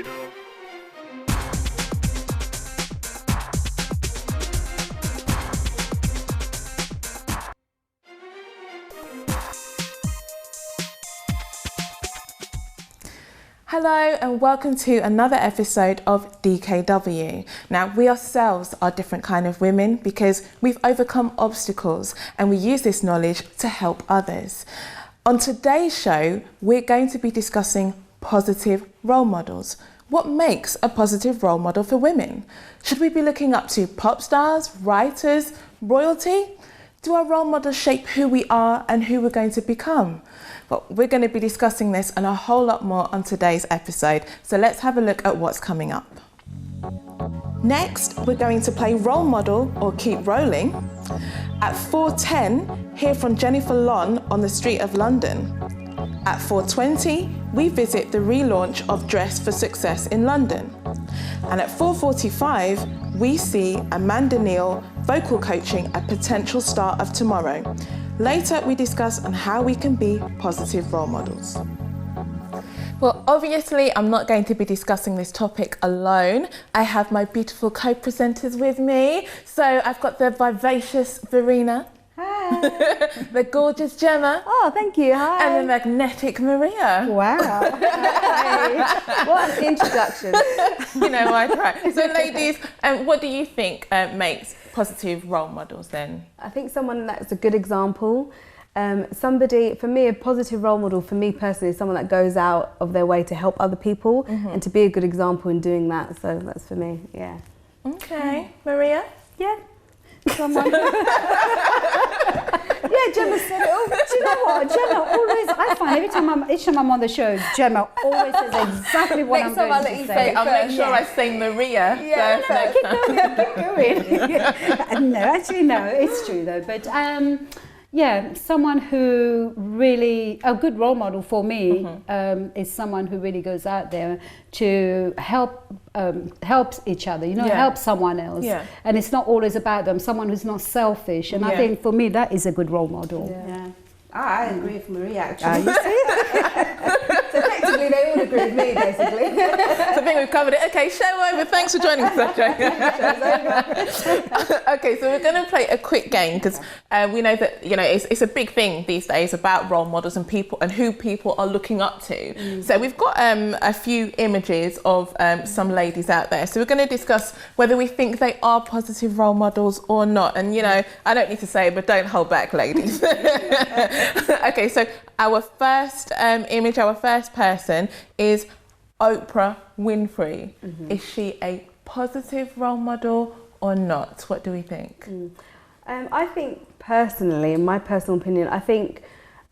Hello and welcome to another episode of DKW. Now, we ourselves are different kind of women because we've overcome obstacles and we use this knowledge to help others. On today's show, we're going to be discussing positive role models. What makes a positive role model for women? Should we be looking up to pop stars, writers, royalty? Do our role models shape who we are and who we're going to become? Well, we're going to be discussing this and a whole lot more on today's episode. So let's have a look at what's coming up. Next, we're going to play role model or keep rolling. At 4:10, hear from Jennifer Long on the street of London. At 4:20, we visit the relaunch of Dress for Success in London. And at 4:45, we see Amanda Neal vocal coaching a potential star of tomorrow. Later, we discuss on how we can be positive role models. Well, obviously, I'm not going to be discussing this topic alone. I have my beautiful co-presenters with me. So I've got the vivacious Verena. Hi. The gorgeous Gemma. Oh, thank you. Hi. And the magnetic Maria. Wow. Hi. What an introduction. You know, I try. So ladies, what do you think makes positive role models then? I think someone that's a good example. Somebody, for me, a positive role model for me personally is someone that goes out of their way to help other people and to be a good example in doing that. So that's for me, yeah. Okay. Maria? Yeah. Someone. Yeah, Gemma said it. Oh, do you know what? Gemma always, I find each time I'm on the show, Gemma always says exactly what I'm going to say. I'll make sure I say Maria first next time. Keep going. No, actually, no, it's true though. But yeah, someone who really, a good role model for me is someone who really goes out there to helps each other, help someone else. Yeah. And it's not always about them, someone who's not selfish. And I think for me, that is a good role model. Yeah. I agree with Maria, actually. You see? So effectively, they all agree with me, basically. So I think we've covered it. Okay, show over. Thanks for joining us, Okay, so we're going to play a quick game because we know that it's a big thing these days about role models and people and who people are looking up to. So we've got a few images of some ladies out there. So we're going to discuss whether we think they are positive role models or not. And I don't need to say it, but don't hold back, ladies. Okay, so our first image, our first person is Oprah Winfrey. Is she a positive role model or not? What do we think? I think personally, in my personal opinion, I think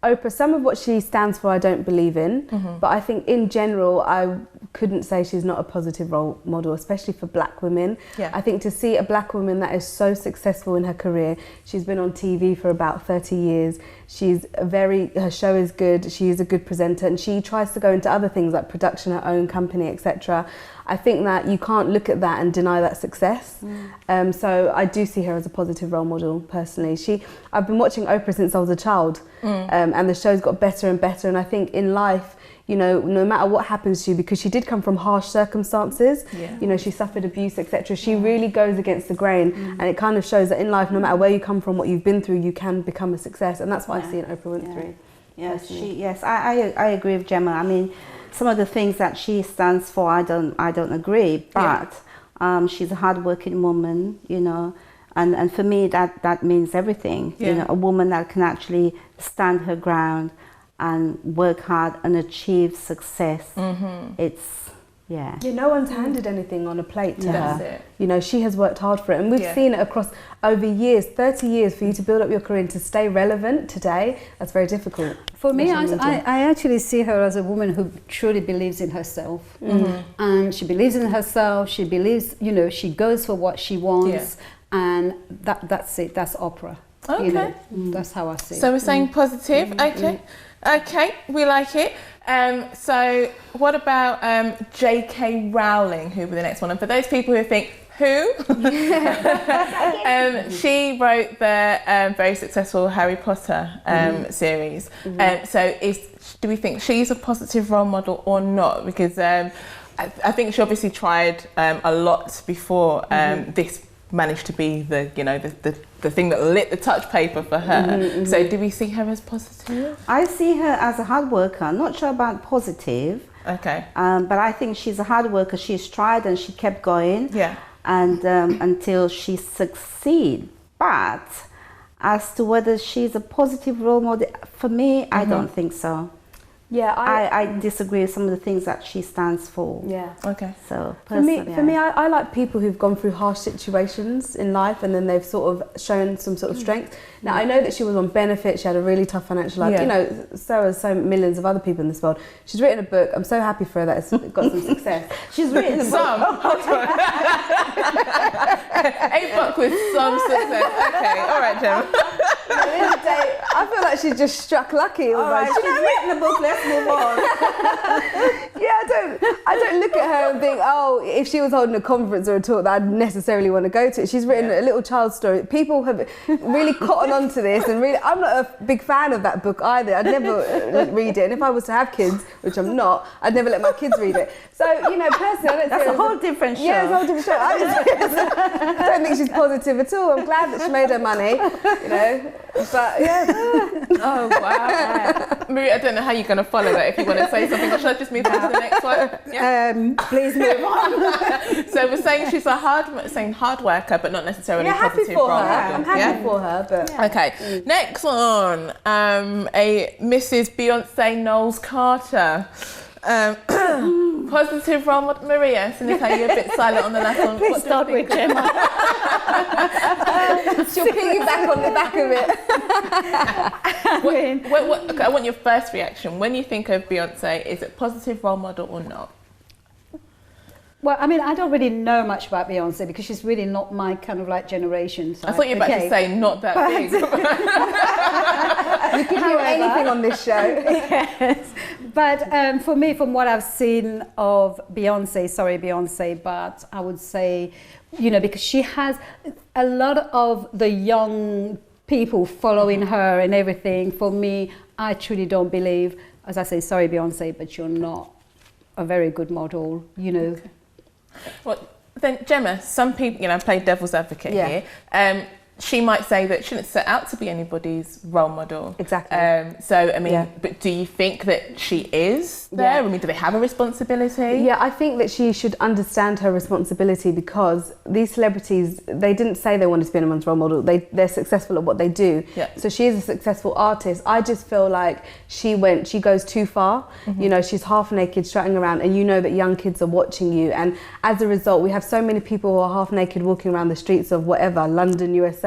Oprah, some of what she stands for I don't believe in, but I think in general I couldn't say she's not a positive role model, especially for black women. Yeah. I think to see a black woman that is so successful in her career, she's been on TV for about 30 years, her show is good, she is a good presenter, and she tries to go into other things like production, her own company, etc. I think that you can't look at that and deny that success. So I do see her as a positive role model personally. I've been watching Oprah since I was a child, and the show's got better and better. And I think in life, no matter what happens to you, because she did come from harsh circumstances, she suffered abuse, etc. She really goes against the grain, and it kind of shows that in life, no matter where you come from, what you've been through, you can become a success. And that's what I see in Oprah Winfrey. Yes, I agree with Gemma. I mean, some of the things that she stands for, I don't agree, but she's a hardworking woman, and for me that means everything. A woman that can actually stand her ground and work hard and achieve success. No one's handed anything on a plate to her. It. She has worked hard for it, and we've seen it across over years, 30 years, for you to build up your career and to stay relevant today. That's very difficult. For me, I actually see her as a woman who truly believes in herself, and she believes in herself. She believes, she goes for what she wants, and that's it. That's Oprah. Okay, that's how I see it. So we're saying positive. Okay, we like it. So what about J.K. Rowling, who will be the next one? And for those people who think, who? She wrote the very successful Harry Potter series. So do we think she's a positive role model or not? Because I think she obviously tried a lot before this managed to be the thing that lit the touch paper for her. So do we see her as positive? I see her as a hard worker. Not sure about positive. Okay. But I think she's a hard worker. She's tried and she kept going. Yeah. And until she succeed. But as to whether she's a positive role model, for me, I don't think so. Yeah, I disagree with some of the things that she stands for. Yeah. Okay. So For me, I like people who've gone through harsh situations in life and then they've sort of shown some sort of strength. Now, I know that she was on benefit. She had a really tough financial life. Yeah. You know, so are so millions of other people in this world. She's written a book. I'm so happy for her that it's got some success. she's written a book. A book with some success. Okay, all right, Gemma. At the end of the day, I feel like she's just struck lucky. All right, she's written a book. Let's move on. Yeah, I don't look at her and think, oh, if she was holding a conference or a talk that I'd necessarily want to go to. She's written a little child's story. People have really cottoned on to this, and really, I'm not a big fan of that book either. I'd never read it, and if I was to have kids, which I'm not, I'd never let my kids read it. So, you know, personally, I don't That's see a whole different show. Yeah, it's a whole different show. I don't think she's positive at all. I'm glad that she made her money, you know. But yeah. Oh wow. Marie, I don't know how you're going to follow that. If you want to say something, or should I just move on to the next one? Yeah. Please move on. So we're saying she's a hard worker, but not necessarily happy positive for role her. model. I'm happy for her, but Okay. Next one, a Mrs. Beyonce Knowles Carter. Positive role model. Maria, seeing as how you're a bit silent on the last one. Please start with Gemma. she'll piggyback on the back of it. Okay, I want your first reaction. When you think of Beyonce, is it positive role model or not? Well, I mean, I don't really know much about Beyonce because she's really not my kind of like generation. So I thought you were about to say not that big. You can hear anything on this show. Yes. But for me, from what I've seen of Beyonce, but I would say, you know, because she has a lot of the young people following her and everything. For me, I truly don't believe, as I say, sorry, Beyonce, but you're not a very good model, you know. Okay. Well, then, Gemma, some people, you know, play devil's advocate here. She might say that she shouldn't set out to be anybody's role model. Exactly. So, I mean, but do you think that she is there? I mean, do they have a responsibility? Yeah, I think that she should understand her responsibility because these celebrities, they didn't say they wanted to be anyone's role model. They're successful at what they do. Yeah. So she is a successful artist. I just feel like she goes too far. You know, she's half naked, strutting around, and you know that young kids are watching you. And as a result, we have so many people who are half naked walking around the streets of whatever, London, USA,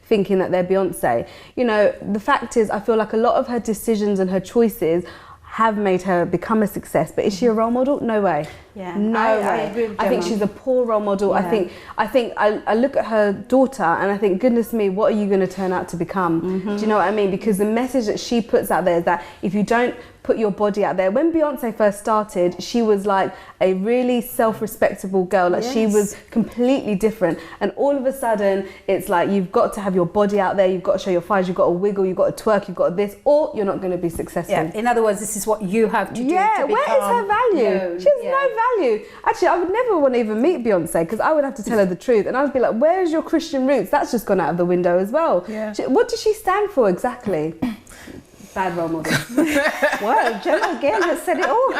thinking that they're Beyonce. You know, the fact is, I feel like a lot of her decisions and her choices have made her become a success, but is she a role model? No way. Yeah, no way. I agree with I think Gemma. she's a poor role model. Yeah. I look at her daughter and I think, goodness me, what are you going to turn out to become? Do you know what I mean? Because the message that she puts out there is that if you don't put your body out there. When Beyonce first started, she was like a really self-respectable girl. Like she was completely different. And all of a sudden, it's like you've got to have your body out there. You've got to show your thighs. You've got to wiggle. You've got to twerk. You've got this, or you're not going to be successful. Yeah. In other words, this is what you have to do. Yeah. To Where is her value? known. She has no value. Actually, I would never want to even meet Beyonce because I would have to tell her the truth, and I would be like, "Where's your Christian roots?" That's just gone out of the window as well. Yeah. What does she stand for exactly? Bad role model. Well, Gemma again has said it all.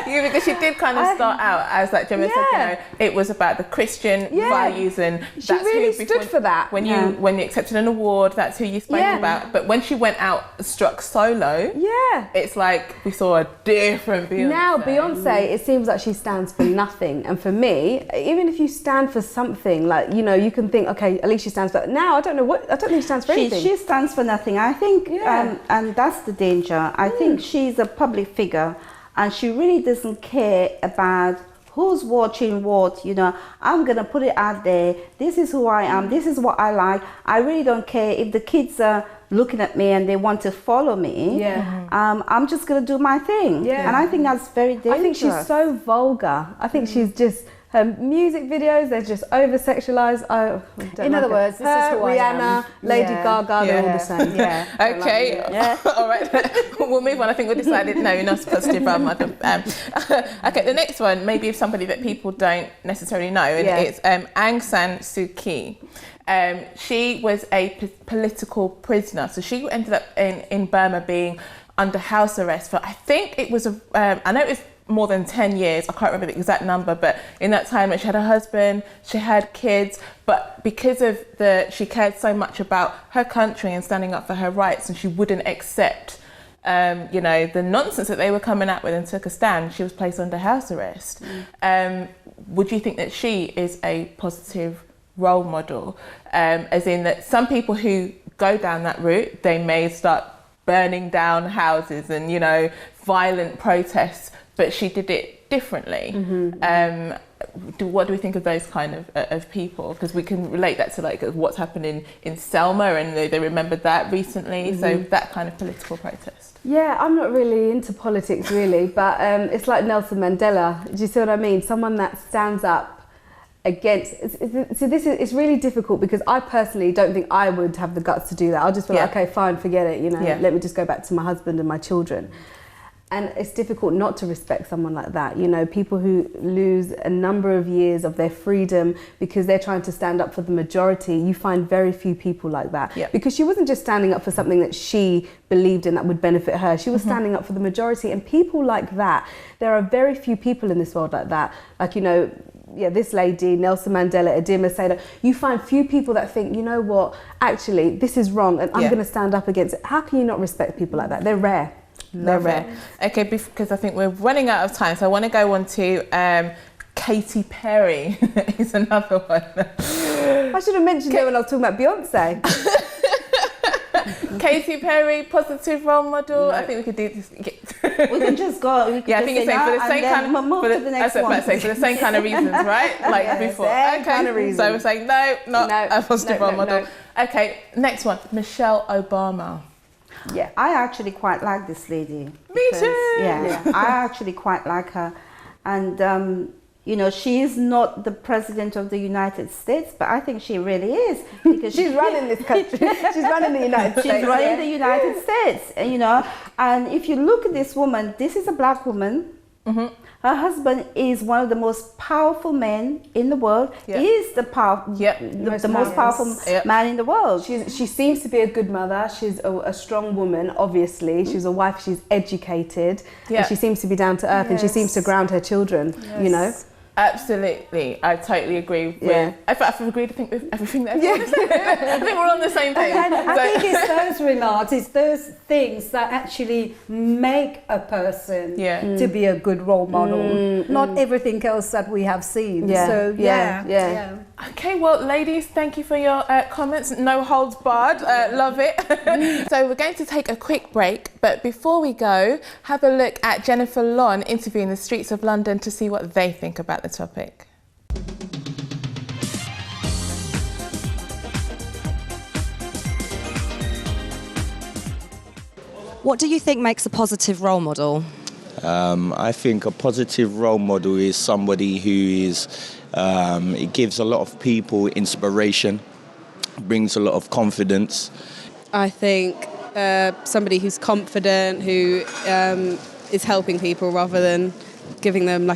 Yeah, because she did kind of start out as like Gemma said, you know, it was about the Christian values, and she that's really who stood for that. When you accepted an award, that's who you spoke about. But when she went out, struck solo, it's like we saw a different Beyonce. Now Beyonce, it seems like she stands for nothing. And for me, even if you stand for something, like, you know, you can think, okay, at least she stands for. Now I don't think she stands for anything. She stands for nothing. I think. And that's the danger. I think she's a public figure and she really doesn't care about who's watching what. You know, I'm going to put it out there. This is who I am. This is what I like. I really don't care if the kids are looking at me and they want to follow me. I'm just going to do my thing. And I think that's very dangerous. I think she's so vulgar. I think she's just Her music videos, they're just over-sexualised. In other words, this is who I am. Rihanna, Lady Gaga, they're all the same. Yeah. Okay, all right. We'll move on. I think we decided no, you're not positive role model. Okay, the next one, maybe of somebody that people don't necessarily know, and it's Aung San Suu Kyi. She was a political prisoner, so she ended up in Burma being under house arrest for, I think it was I know it was more than 10 years, I can't remember the exact number, but in that time she had a husband, she had kids, but because of she cared so much about her country and standing up for her rights, and she wouldn't accept the nonsense that they were coming out with and took a stand, she was placed under house arrest. Would you think that she is a positive role model? As in that some people who go down that route, they may start burning down houses and, violent protests, but she did it differently. What do we think of those kind of people? Because we can relate that to like what's happening in Selma, and they remembered that recently. So that kind of political protest. Yeah, I'm not really into politics really, but it's like Nelson Mandela. Do you see what I mean? Someone that stands up against. So it's really difficult because I personally don't think I would have the guts to do that. I'll just be like, okay, fine, forget it. Let me just go back to my husband and my children. And it's difficult not to respect someone like that. People who lose a number of years of their freedom because they're trying to stand up for the majority. You find very few people like that. Yep. Because she wasn't just standing up for something that she believed in that would benefit her. She was standing up for the majority. And people like that, there are very few people in this world like that. Like, this lady, Nelson Mandela, Adima Seda, you find few people that think, you know what, actually, this is wrong and I'm going to stand up against it. How can you not respect people like that? They're rare. They're rare. Okay, because I think we're running out of time, so I want to go on to Katy Perry is another one. I should have mentioned it when I was talking about Beyonce. Katy Perry, positive role model. No. I think we could do this. We can just go. I think it's for the same kind of for the same kind of reasons, right? Like before. Okay. Kind of reasons. So we're saying no, not a positive role model. No. Okay, next one, Michelle Obama. Yeah, I actually quite like this lady. Me too. Yeah, I actually quite like her, and she is not the president of the United States, but I think she really is because she's running this country. She's running the United States. She's running the United States, and if you look at this woman, this is a black woman. Her husband is one of the most powerful men in the world. He is the most powerful man in the world. She seems to be a good mother. She's a strong woman, obviously. She's a wife, she's educated. And she seems to be down to earth and she seems to ground her children, Absolutely, I totally agree with. I've agreed, I think, with everything that everyone said. I think we're on the same page. I think it's those remarks, it's those things that actually make a person to be a good role model, not everything else that we have seen. So Okay, well, ladies, thank you for your comments. No holds barred. Love it. So we're going to take a quick break, but before we go, have a look at Jennifer Lon interviewing the streets of London to see what they think about the topic. What do you think makes a positive role model? I think a positive role model is somebody who is, it gives a lot of people inspiration, brings a lot of confidence. I think somebody who's confident, who is helping people rather than giving them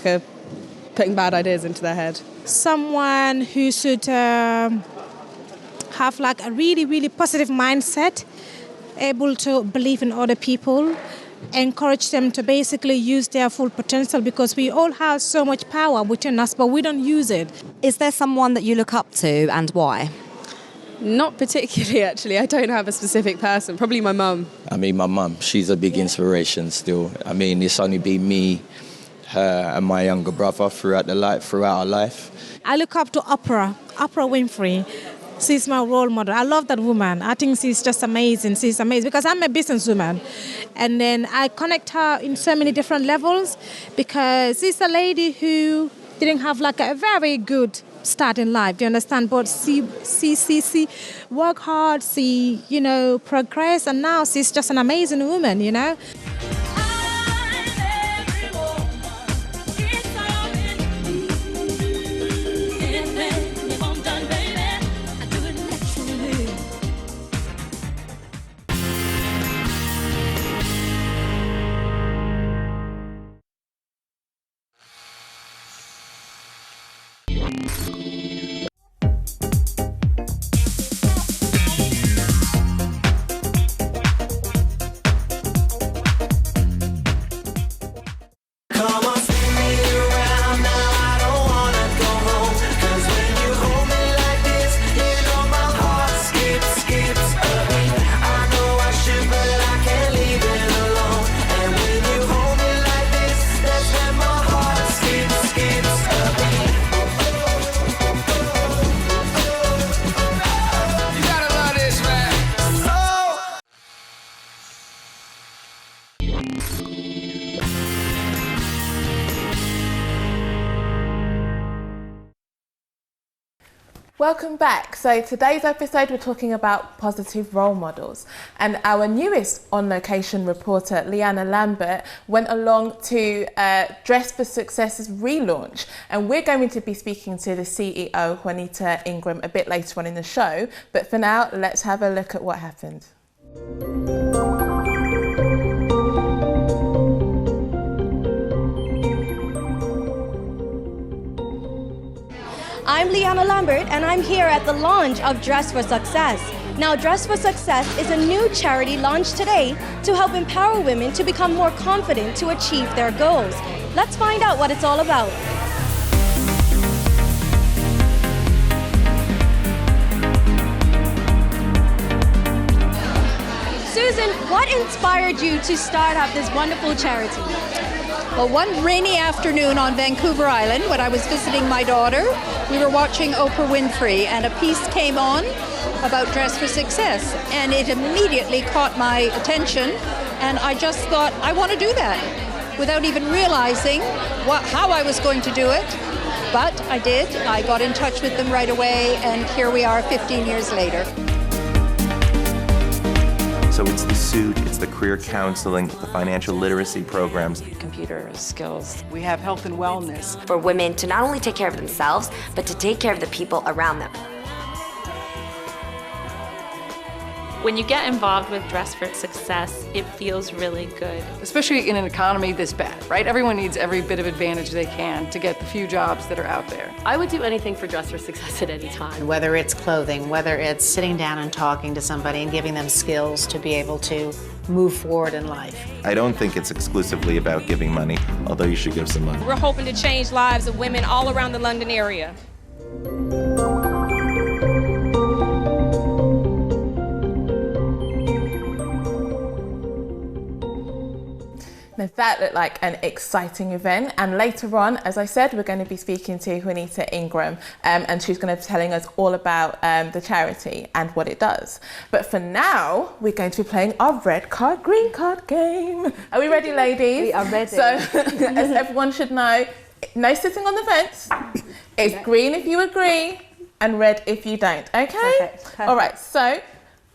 putting bad ideas into their head. Someone who should have a really, really positive mindset, able to believe in other people, encourage them to basically use their full potential, because we all have so much power within us, but we don't use it. Is there someone that you look up to and why? Not particularly, actually. I don't have a specific person. Probably my mum. My mum, she's a big inspiration still. It's only been me, her and my younger brother throughout our life. I look up to Oprah Winfrey. She's my role model. I love that woman. I think she's just amazing. She's amazing because I'm a businesswoman. And then I connect her in so many different levels because she's a lady who didn't have a very good start in life, do you understand? But she work hard, she, progress, and now she's just an amazing woman, Welcome back. So today's episode we're talking about positive role models, and our newest on location reporter Leanna Lambert went along to Dress for Success's relaunch, and we're going to be speaking to the CEO Juanita Ingram a bit later on in the show, but for now let's have a look at what happened. I'm Leanna Lambert, and I'm here at the launch of Dress for Success. Now, Dress for Success is a new charity launched today to help empower women to become more confident to achieve their goals. Let's find out what it's all about. Susan, what inspired you to start up this wonderful charity? Well, one rainy afternoon on Vancouver Island, when I was visiting my daughter, we were watching Oprah Winfrey, and a piece came on about Dress for Success, and it immediately caught my attention, and I just thought, I want to do that, without even realizing how I was going to do it. But I did. I got in touch with them right away, and here we are 15 years later. So it's the suit, it's the career counseling, the financial literacy programs. Computer skills. We have health and wellness. For women to not only take care of themselves, but to take care of the people around them. When you get involved with Dress for Success, it feels really good. Especially in an economy this bad, right? Everyone needs every bit of advantage they can to get the few jobs that are out there. I would do anything for Dress for Success at any time. Whether it's clothing, whether it's sitting down and talking to somebody and giving them skills to be able to move forward in life. I don't think it's exclusively about giving money, although you should give some money. We're hoping to change lives of women all around the London area. Now that looked like an exciting event, and later on, as I said, we're going to be speaking to Juanita Ingram, and she's going to be telling us all about the charity and what it does. But for now, we're going to be playing our red card, green card game. Are we ready, ladies? We are ready. So, as everyone should know, no sitting on the fence. It's green if you agree, and red if you don't. Okay? Perfect. All right. So,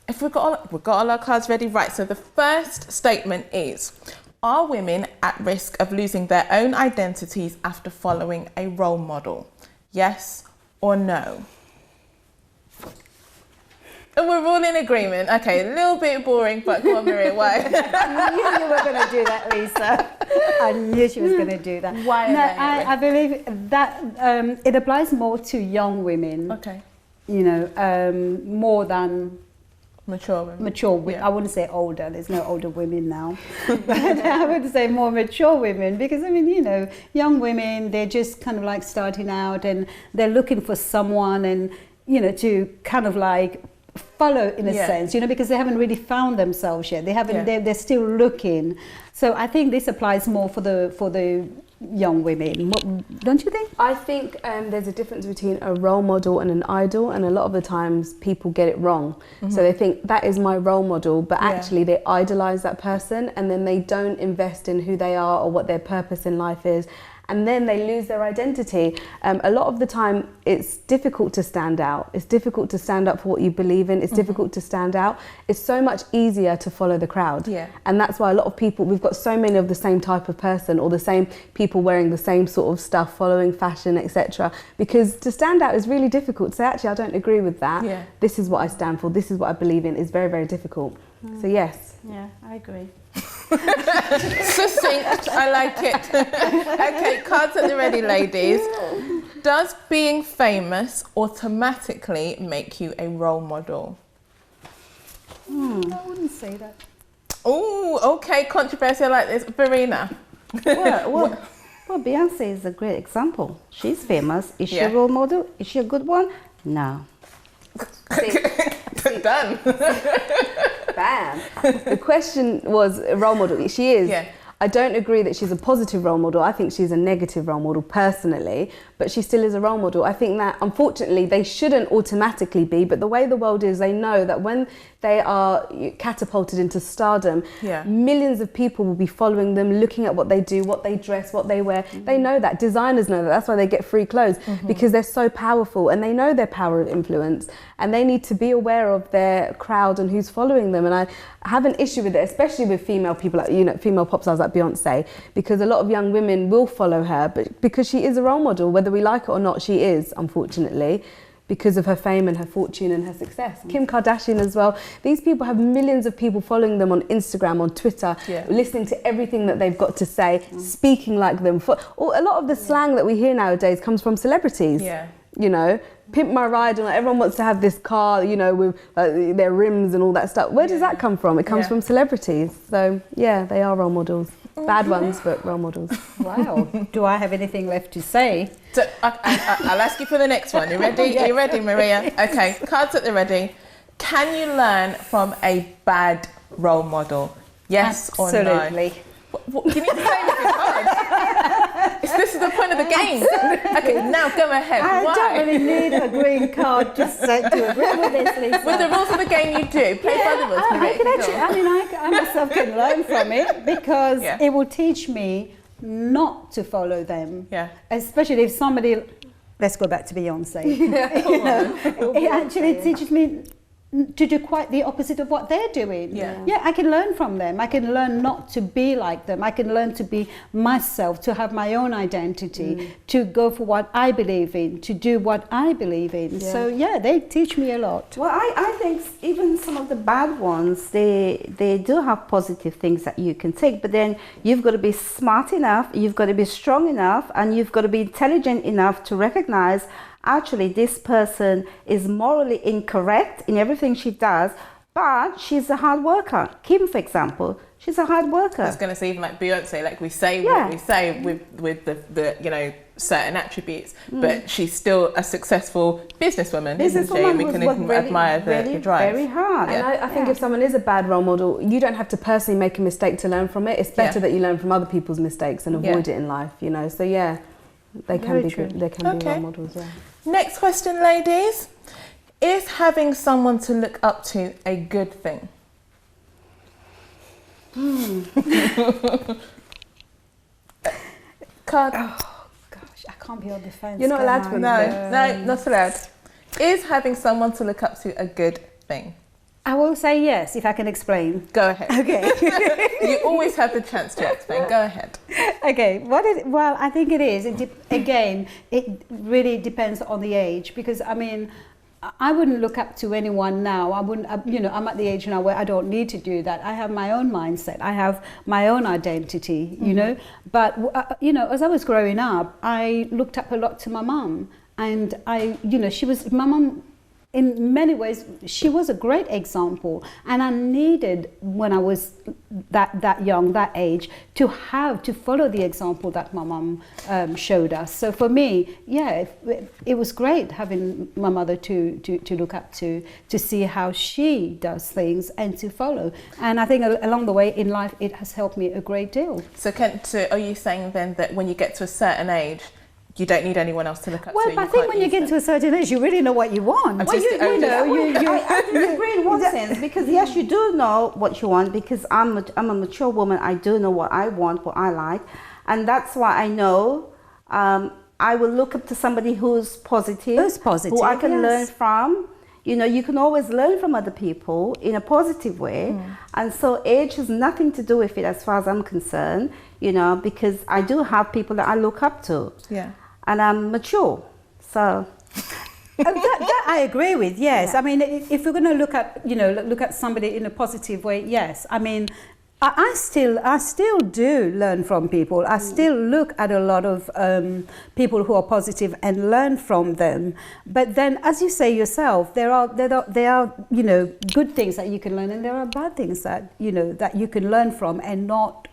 if we've got all our cards ready, right? So the first statement is: are women at risk of losing their own identities after following a role model? Yes or no? And we're all in agreement. Okay, a little bit boring, but come on, Maria, why? I knew you were going to do that, Lisa. I knew she was going to do that. Why? No, I believe that it applies more to young women. Okay. You know, more than mature women. Yeah. I wouldn't say older. There's no older women now. But I would say more mature women, because I mean, you know, young women, they're just kind of like starting out and they're looking for someone, and you know, to kind of like follow in a sense, you know, because they haven't really found themselves yet. They haven't. They're still looking. So I think this applies more for the young women. Don't you think? I think there's a difference between a role model and an idol, and a lot of the times people get it wrong. Mm-hmm. So they think that is my role model, but actually they idolize that person, and then they don't invest in who they are or what their purpose in life is, and then they lose their identity. A lot of the time it's difficult to stand out. It's difficult to stand up for what you believe in. It's difficult to stand out. It's so much easier to follow the crowd. And that's why a lot of people, we've got so many of the same type of person, or the same people wearing the same sort of stuff, following fashion, etc. Because to stand out is really difficult. To say, actually, I don't agree with that. This is what I stand for. This is what I believe in. Is very, very difficult. So yes. Yeah, I agree. Succinct, I like it. Okay, cards at the ready, ladies. Does being famous automatically make you a role model? I wouldn't say that. Oh, okay, controversial like this. Verena. Well, Beyonce is a great example. She's famous. Is she a role model? Is she a good one? No. Done. Bam. The question was a role model. She is. Yeah. I don't agree that she's a positive role model. I think she's a negative role model personally, but she still is a role model. I think that unfortunately they shouldn't automatically be, but the way the world is, they know that when they are catapulted into stardom, millions of people will be following them, looking at what they do, what they dress, what they wear. They know that. Designers know that. That's why they get free clothes, because they're so powerful and they know their power of influence, and they need to be aware of their crowd and who's following them. And I have an issue with it, especially with female people, like, female pop stars like Beyonce, because a lot of young women will follow her, but because she is a role model, whether we like it or not, she is, unfortunately, because of her fame and her fortune and her success. Kim Kardashian as well. These people have millions of people following them on Instagram, on Twitter, listening to everything that they've got to say, speaking like them. A lot of the slang that we hear nowadays comes from celebrities. Pimp my ride, and everyone wants to have this car, with their rims and all that stuff. Where does that come from? It comes from celebrities. So yeah, they are role models. Bad ones, but role models. Wow. Do I have anything left to say? So I'll ask you for the next one. You ready? You ready, Maria? Okay, cards at the ready. Can you learn from a bad role model? Yes or no? Absolutely. You need to say with your cards. This is the point of the game. Okay, now go ahead. I don't really need a green card just to agree with this, Lisa. With the rules of the game you do. Play by the rules. I myself can learn from it, because it will teach me not to follow them. Yeah. Especially if somebody, let's go back to Beyonce. It actually teaches me to do quite the opposite of what they're doing. Yeah, I can learn from them. I can learn not to be like them. I can learn to be myself, to have my own identity, to go for what I believe in, to do what I believe in. So yeah, they teach me a lot. Well, I think even some of the bad ones, they do have positive things that you can take, but then you've got to be smart enough, you've got to be strong enough, and you've got to be intelligent enough to recognize actually this person is morally incorrect in everything she does, but she's a hard worker. Kim, for example, she's a hard worker. I was going to say, even like Beyonce, like we say what we say with the certain attributes, but she's still a successful businesswoman, isn't she? And we can admire the drive. Very hard. And I think if someone is a bad role model, you don't have to personally make a mistake to learn from it. It's better that you learn from other people's mistakes and avoid it in life, So yeah, they can be good. They can be role models. Yeah. Next question, ladies. Is having someone to look up to a good thing? Card. Oh gosh, I can't be on the fence. You're not allowed to. No, not allowed. Is having someone to look up to a good thing? I will say yes, if I can explain. Go ahead. Okay. You always have the chance to explain. Go ahead. Okay. Well, I think it is. Again, it really depends on the age, because I wouldn't look up to anyone now. I wouldn't. I'm at the age now where I don't need to do that. I have my own mindset. I have my own identity. But as I was growing up, I looked up a lot to my mum, and she was my mum. In many ways, she was a great example, and I needed, when I was that young, that age, to follow the example that my mum showed us. So for me, it was great having my mother to look up to see how she does things and to follow. And I think along the way in life, it has helped me a great deal. So are you saying then that when you get to a certain age, you don't need anyone else to look up to? Well, I think when you get to a certain age, you really know what you want. I disagree in one sense, because yes, you do know what you want, because I'm a mature woman. I do know what I want, what I like, and that's why I know I will look up to somebody who's positive, who I can learn from. You can always learn from other people in a positive way. And so age has nothing to do with it as far as I'm concerned, because I do have people that I look up to. Yeah. And I'm mature, so. that I agree with, yes. Yeah. If we're going to look at somebody in a positive way, yes. I still do learn from people. I still look at a lot of people who are positive and learn from them. But then, as you say yourself, there are good things that you can learn, and there are bad things that that you can learn from and not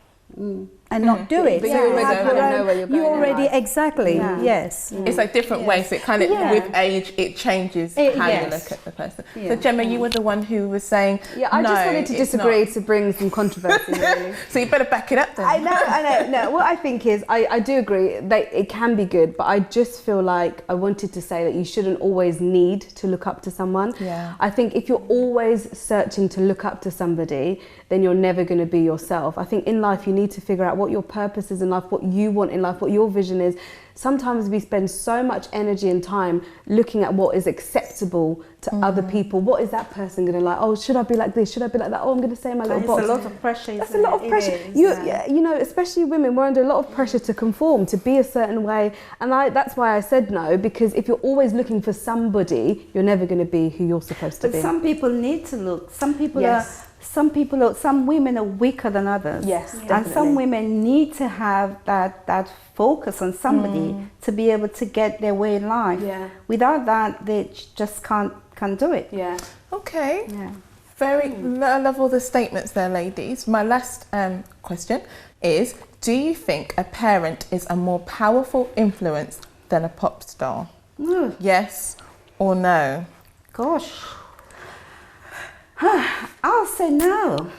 do it. But you already know where you're going. You already exactly yes. It's like different ways. It kind of with age it changes how you look at the person. So Gemma, you were the one who was saying I just wanted to disagree to bring some controversy. Really. So you better back it up then. I know. No, what I think is I do agree that it can be good, but I just feel like I wanted to say that you shouldn't always need to look up to someone. Yeah. I think if you're always searching to look up to somebody, then you're never going to be yourself. I think in life you need to figure out what your purpose is in life, what you want in life, what your vision is. Sometimes we spend so much energy and time looking at what is acceptable to other people. What is that person going to like? Oh, should I be like this? Should I be like that? Oh, I'm going to stay in my little box. It's a lot of pressure. That's a lot of pressure. You know, especially women, we're under a lot of pressure to conform, to be a certain way. And that's why I said no, because if you're always looking for somebody, you're never going to be who you're supposed to be. But some people need to look. Some women are weaker than others. Yes, and definitely. some women need to have that focus on somebody to be able to get their way in life. Yeah. Without that, they just can't do it. Yeah. Okay. Yeah. I love all the statements there, ladies. My last question is: do you think a parent is a more powerful influence than a pop star? Yes or no? Gosh. I'll say no.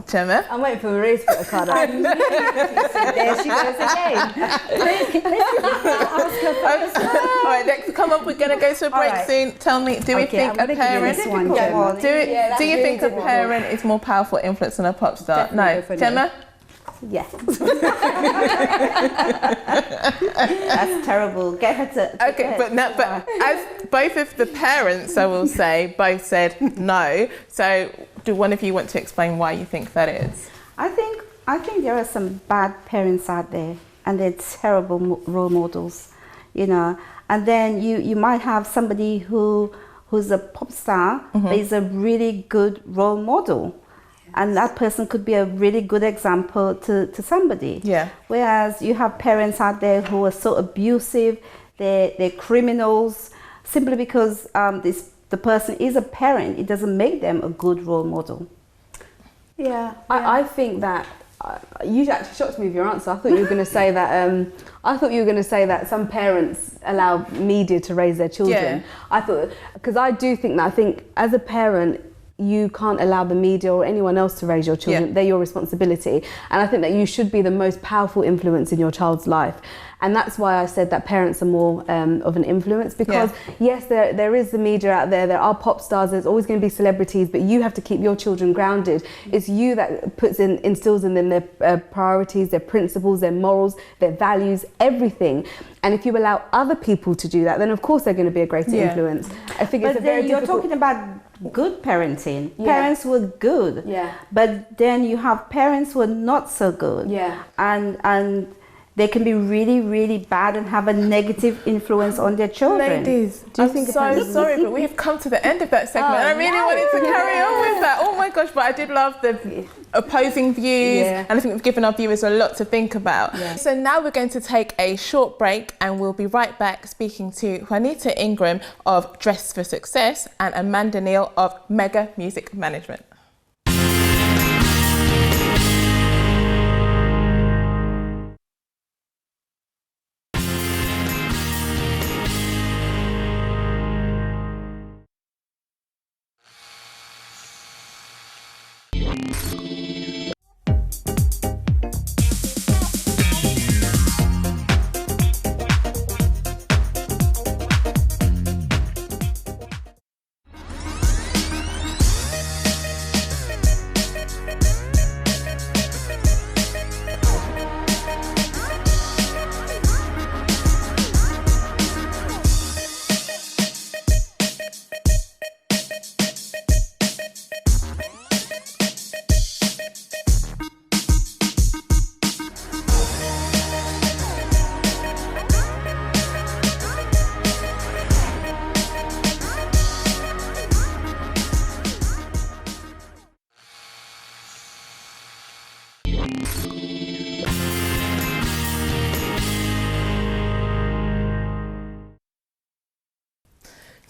Gemma? I'm waiting for Marie to put a card up. There she goes again. All right, next, come up. We're going to go to a break soon. Tell me, do you think a parent is more powerful influence than a pop star? Definitely No. Gemma? Yes. That's terrible. Get her to. Okay, but as both of the parents, I will say, both said no. So, do one of you want to explain why you think that is? I think there are some bad parents out there, and they're terrible role models, And then you might have somebody who's a pop star, but is a really good role model. And that person could be a really good example to somebody. Yeah. Whereas you have parents out there who are so abusive, they're criminals, simply because the person is a parent. It doesn't make them a good role model. Yeah. I think that you actually shocked me with your answer. I thought you were going to say that. I thought you were going to say that some parents allow media to raise their children. Yeah. I thought, because I do think that. I think as a parent, you can't allow the media or anyone else to raise your children. Yeah. They're your responsibility. And I think that you should be the most powerful influence in your child's life. And that's why I said that parents are more of an influence, because yes, there is the media out there, there are pop stars, there's always going to be celebrities, but you have to keep your children grounded. It's you that instills in them their priorities, their principles, their morals, their values, everything. And if you allow other people to do that, then of course they're going to be a greater influence. I think it's a very you're difficult... talking about good parenting. Parents who are good. Yeah. But then you have parents who are not so good. Yeah. And they can be really, really bad and have a negative influence on their children. Ladies, I'm so sorry, but we have come to the end of that segment. I really wanted to carry on with that. Oh my gosh, but I did love the opposing views, and I think we've given our viewers a lot to think about. Yeah. So now we're going to take a short break, and we'll be right back speaking to Juanita Ingram of Dress for Success and Amanda Neal of Mega Music Management.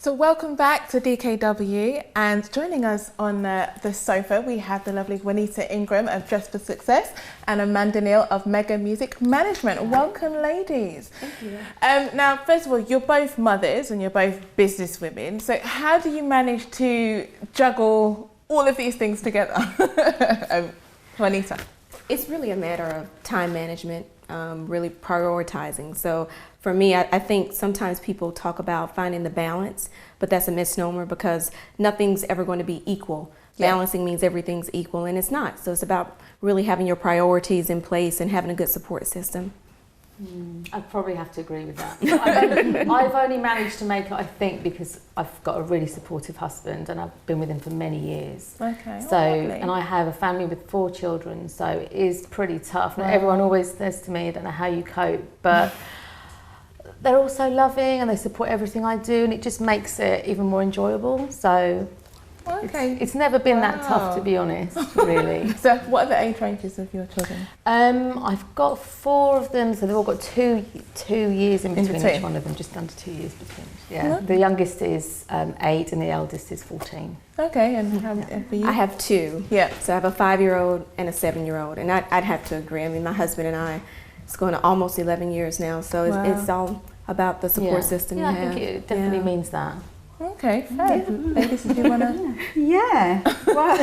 So welcome back to DKW, and joining us on the sofa we have the lovely Juanita Ingram of Dress for Success and Amanda Neal of Mega Music Management. Welcome, ladies. Thank you. Now, first of all, you're both mothers and you're both business women. So how do you manage to juggle all of these things together? Juanita. It's really a matter of time management, really prioritizing. So for me, I think sometimes people talk about finding the balance, but that's a misnomer because nothing's ever going to be equal. Yeah. Balancing means everything's equal, and it's not. So it's about really having your priorities in place and having a good support system. I'd probably have to agree with that. I've only managed to make it, I think, because I've got a really supportive husband and I've been with him for many years. Okay. So, and I have a family with 4 children, so it is pretty tough. Wow. And everyone always says to me, I don't know how you cope, but they're all so loving and they support everything I do, and it just makes it even more enjoyable. So it's never been that tough, to be honest, really. So what are the age ranges of your children? I've got 4 of them, so they've all got two years in between each one of them, just under 2 years between. Yeah, the youngest is 8 and the eldest is 14. Okay, and how for you? I have 2. Yeah. So I have a 5-year-old and a 7-year-old, and I'd have to agree. I mean, my husband and I, it's going to almost 11 years now, so it's all about the support system you have. I think it definitely means that. Okay, ladies, did you want to? Yeah. Wow.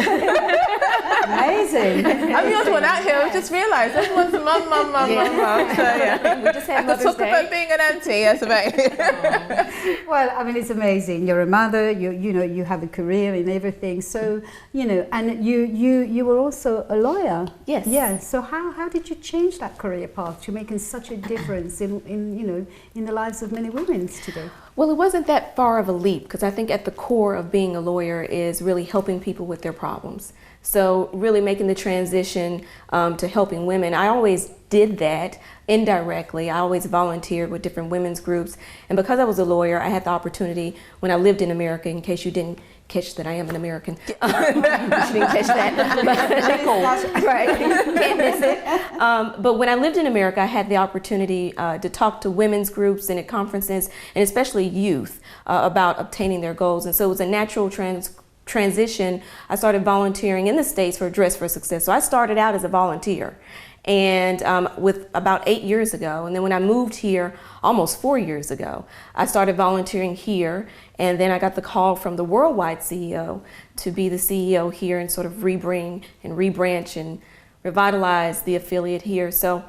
Amazing. I'm the odd one out here. I just realised everyone's mum. So yeah, we just had I could talk about being an auntie. That's about it. Well, I mean, it's amazing. You're a mother. You know, you have a career and everything. So and you were also a lawyer. Yes. Yeah. So how did you change that career path? You're making such a difference in the lives of many women today. Well, it wasn't that far of a leap because I think at the core of being a lawyer is really helping people with their problems. So really making the transition to helping women. I always did that indirectly. I always volunteered with different women's groups. And because I was a lawyer, I had the opportunity when I lived in America, in case you didn't catch that I am an American. You didn't catch that. Right, can't miss it. But when I lived in America, I had the opportunity to talk to women's groups and at conferences, and especially youth, about obtaining their goals. And so it was a natural transition. I started volunteering in the States for Dress for Success. So I started out as a volunteer. And with about 8 years ago, and then when I moved here almost 4 years ago, I started volunteering here, and then I got the call from the worldwide CEO to be the CEO here and sort of rebring and rebranch and revitalize the affiliate here. So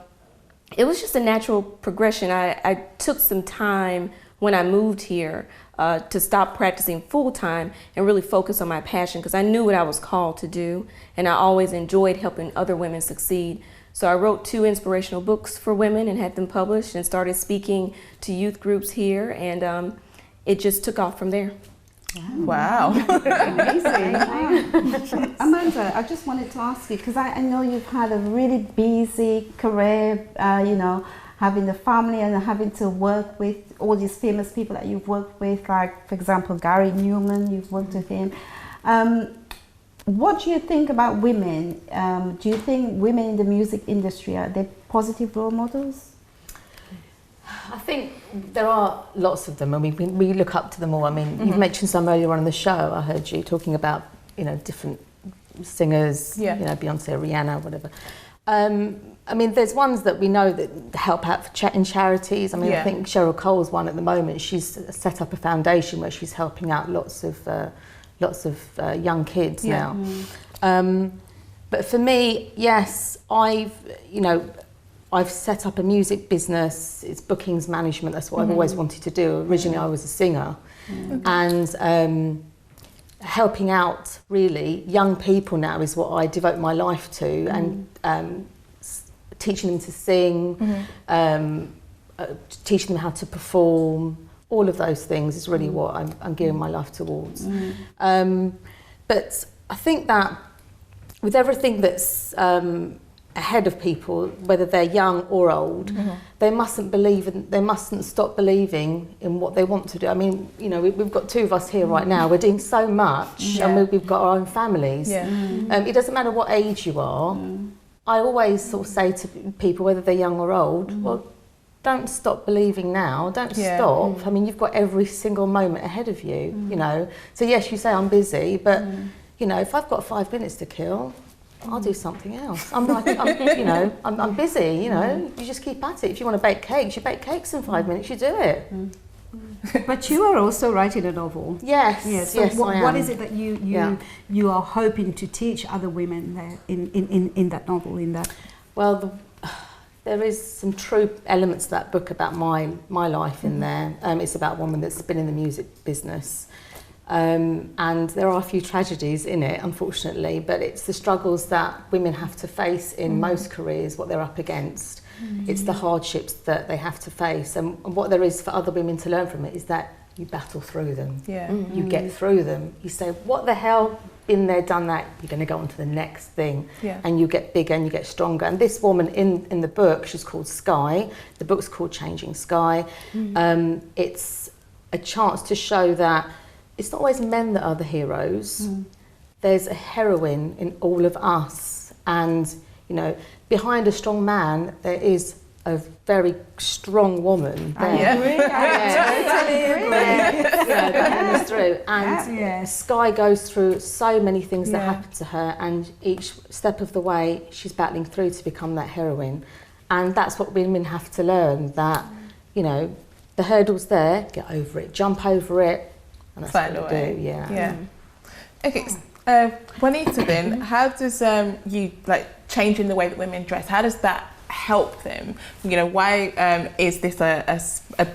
it was just a natural progression. I took some time when I moved here to stop practicing full-time and really focus on my passion because I knew what I was called to do, and I always enjoyed helping other women succeed. So I wrote 2 inspirational books for women and had them published and started speaking to youth groups here, and it just took off from there. Wow. Amazing. Wow. Amanda, I just wanted to ask you, because I know you've had a really busy career, having the family and having to work with all these famous people that you've worked with, like, for example, Gary Newman, you've worked with him. What do you think about women? Do you think women in the music industry, are they positive role models? I think there are lots of them, and we look up to them all. I mean, you've mentioned some earlier on in the show. I heard you talking about, different singers, Beyonce, Rihanna, whatever. I mean, there's ones that we know that help out in charities. I mean, I think Cheryl Cole's one at the moment. She's set up a foundation where she's helping out lots of young kids now. But for me, yes, I've set up a music business. It's bookings management. That's what I've always wanted to do. Originally, I was a singer, and helping out really young people now is what I devote my life to, and teaching them to sing, teaching them how to perform. All of those things is really what I'm gearing my life towards. But I think that with everything that's ahead of people, whether they're young or old, they mustn't stop believing in what they want to do. I mean, we've got 2 of us here right now. We're doing so much, and we've got our own families. It doesn't matter what age you are. I always sort of say to people, whether they're young or old, well, don't stop believing now. Don't stop. I mean, you've got every single moment ahead of you. You know. So yes, you say I'm busy, but you know, if I've got 5 minutes to kill, I'll do something else. I'm busy. You know, you just keep at it. If you want to bake cakes, you bake cakes in 5 minutes. You do it. But you are also writing a novel. Yes. Yes. So yes, I am. what is it that you are hoping to teach other women there in that novel? Well, there is some true elements to that book about my life in there. It's about a woman that's been in the music business. And there are a few tragedies in it, unfortunately, but it's the struggles that women have to face in most careers, what they're up against. It's the hardships that they have to face, and what there is for other women to learn from it is that you battle through them. You get through them. You say, what the hell, been there, done that, you're going to go on to the next thing. And you get bigger and you get stronger. And this woman in the book, she's called Sky. The book's called Changing Sky. It's a chance to show that it's not always men that are the heroes. There's a heroine in all of us. And, you know, behind a strong man, there is a very strong woman there. I agree. That comes through. And Sky goes through so many things that happen to her, and each step of the way, she's battling through to become that heroine. And that's what women have to learn, that, you know, the hurdle's there, get over it, jump over it, and that's what we do. Okay, Juanita, then, how does you changing the way that women dress? How does that help them? You know, why is this a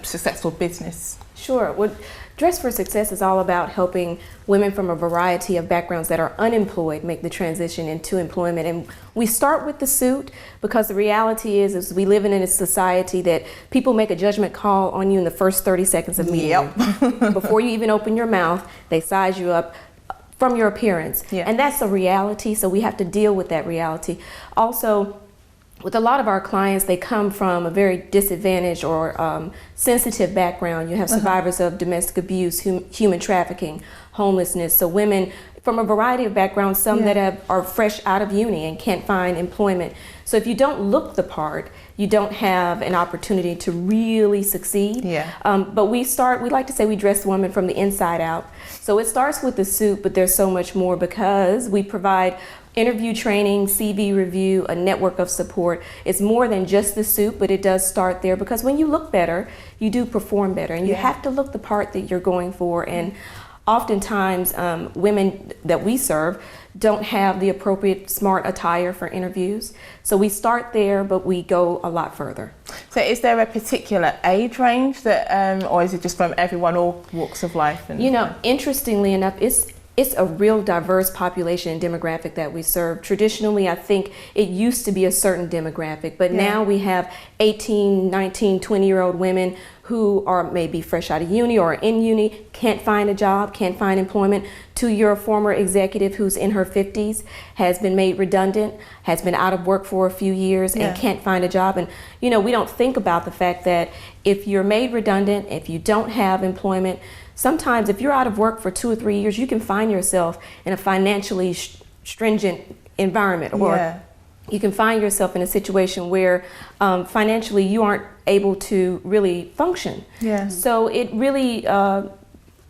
successful business? Sure. Well, Dress for Success is all about helping women from a variety of backgrounds that are unemployed make the transition into employment. And we start with the suit because the reality is we live in a society that people make a judgment call on you in the first 30 seconds of meeting you. Before you even open your mouth, they size you up from your appearance. And that's a reality, so we have to deal with that reality. Also, with a lot of our clients, they come from a very disadvantaged or sensitive background. You have survivors of domestic abuse, human trafficking, homelessness. So women from a variety of backgrounds, some that are fresh out of uni and can't find employment. So if you don't look the part, you don't have an opportunity to really succeed. But we like to say we dress the woman from the inside out. So it starts with the suit, but there's so much more because we provide interview training, CV review, a network of support. It's more than just the suit, but it does start there because when you look better, you do perform better, and you have to look the part that you're going for. And oftentimes, women that we serve don't have the appropriate smart attire for interviews. So we start there, but we go a lot further. So is there a particular age range that, or is it just from everyone, all walks of life? And, you know, interestingly enough, it's a real diverse population and demographic that we serve. Traditionally, I think it used to be a certain demographic, but now we have 18, 19, 20-year-old women who are maybe fresh out of uni or in uni, can't find a job, can't find employment, to your former executive who's in her 50s, has been made redundant, has been out of work for a few years and can't find a job. And, you know, we don't think about the fact that if you're made redundant, if you don't have employment, sometimes if you're out of work for 2 or 3 years, you can find yourself in a financially stringent environment, or you can find yourself in a situation where financially you aren't able to really function. So it really